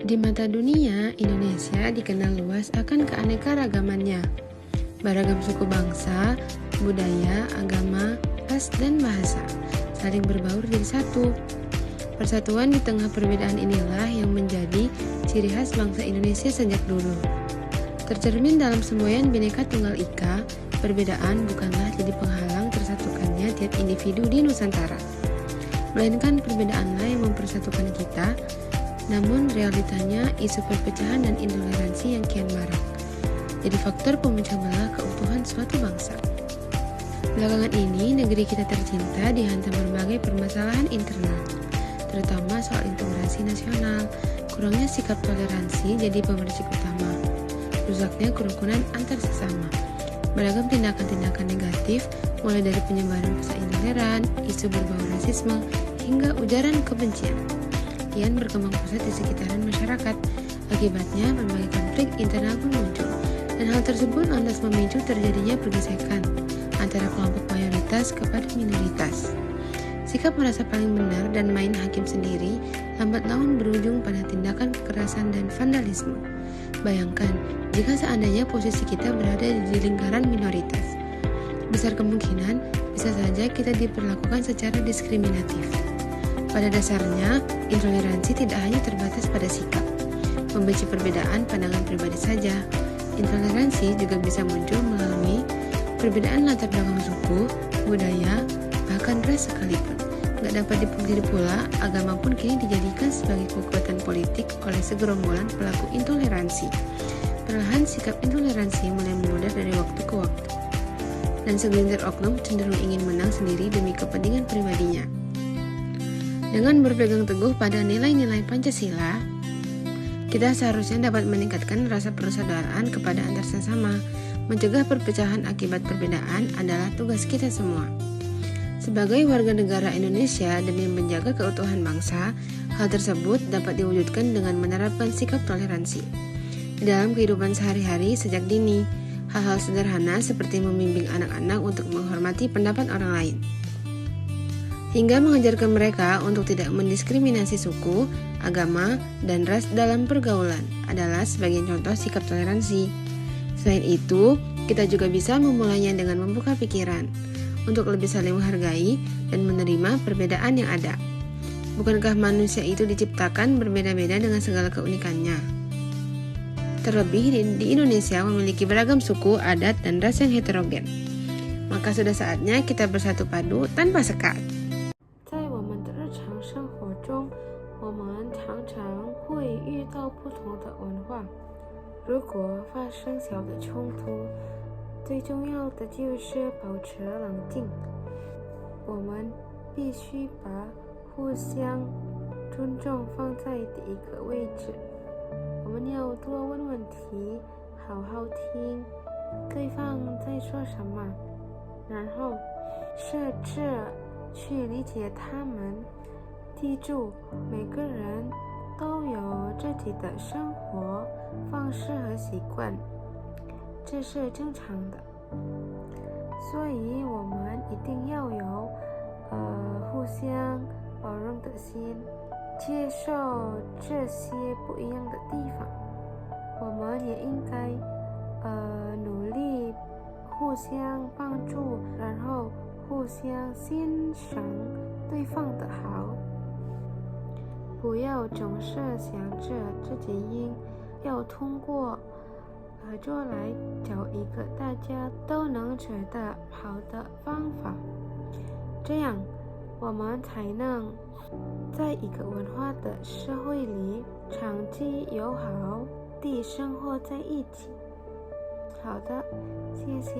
Di mata dunia, Indonesia dikenal luas akan keanekaragamannya. Beragam suku bangsa, budaya, agama, ras, dan bahasa saling berbaur jadi satu. Persatuan di tengah perbedaan inilah yang menjadi ciri khas bangsa Indonesia sejak dulu. Tercermin dalam semboyan Bhinneka Tunggal Ika, perbedaan bukanlah jadi penghalang tersatukannya tiap individu di Nusantara, melainkan perbedaanlah yang mempersatukan kita. Namun realitanya isu perpecahan dan intoleransi yang kian marak jadi faktor pemecah belah keutuhan suatu bangsa. Belakangan ini negeri kita tercinta dihantam berbagai permasalahan internal, terutama soal integrasi nasional, kurangnya sikap toleransi jadi pemercik utama, rusaknya kerukunan antar sesama, beragam tindakan-tindakan negatif mulai dari penyebaran pesan intoleran, isu berbau rasisme, hingga ujaran kebencian kian berkembang pesat di sekitaran masyarakat. Akibatnya berbagai konflik internal pun muncul, dan hal tersebut lantas memicu terjadinya pergesekan antara kelompok mayoritas kepada minoritas. Sikap merasa paling benar dan main hakim sendiri lambat laun berujung pada tindakan kekerasan dan vandalisme. Bayangkan jika seandainya posisi kita berada di lingkaran minoritas, besar kemungkinan bisa saja kita diperlakukan secara diskriminatif. Pada dasarnya, intoleransi tidak hanya terbatas pada sikap, membenci perbedaan pandangan pribadi saja. Intoleransi juga bisa muncul melalui perbedaan latar belakang suku, budaya, bahkan ras sekalipun. Gak dapat dipungkiri pula, agama pun kini dijadikan sebagai kekuatan politik oleh segerombolan pelaku intoleransi. Perlahan sikap intoleransi mulai memudar dari waktu ke waktu, dan segelintir oknum cenderung ingin menang sendiri demi kepentingan pribadinya. Dengan berpegang teguh pada nilai-nilai Pancasila, kita seharusnya dapat meningkatkan rasa persaudaraan kepada antar sesama. Mencegah perpecahan akibat perbedaan adalah tugas kita semua. Sebagai warga negara Indonesia demi menjaga keutuhan bangsa, hal tersebut dapat diwujudkan dengan menerapkan sikap toleransi di dalam kehidupan sehari-hari sejak dini. Hal-hal sederhana seperti membimbing anak-anak untuk menghormati pendapat orang lain, hingga mengajarkan mereka untuk tidak mendiskriminasi suku, agama, dan ras dalam pergaulan adalah sebagian contoh sikap toleransi. Selain itu, kita juga bisa memulainya dengan membuka pikiran untuk lebih saling menghargai dan menerima perbedaan yang ada. Bukankah manusia itu diciptakan berbeda-beda dengan segala keunikannya? Terlebih di Indonesia memiliki beragam suku, adat, dan ras yang heterogen. Maka sudah saatnya kita bersatu padu tanpa sekat. 生活中，我们常常会遇到不同的文化。如果发生小的冲突，最重要的就是保持冷静。我们必须把互相尊重放在第一个位置。我们要多问问题，好好听对方在说什么，然后试着去理解他们。记住，每个人都有自己的生活方式和习惯，这是正常的。所以我们一定要有互相包容的心，接受这些不一样的地方。我们也应该努力互相帮助，然后互相欣赏对方的好。不要总是想着自己要通过合作来找一个大家都能觉得好的方法，这样我们才能在一个文化的社会里长期友好地生活在一起。好的，谢谢。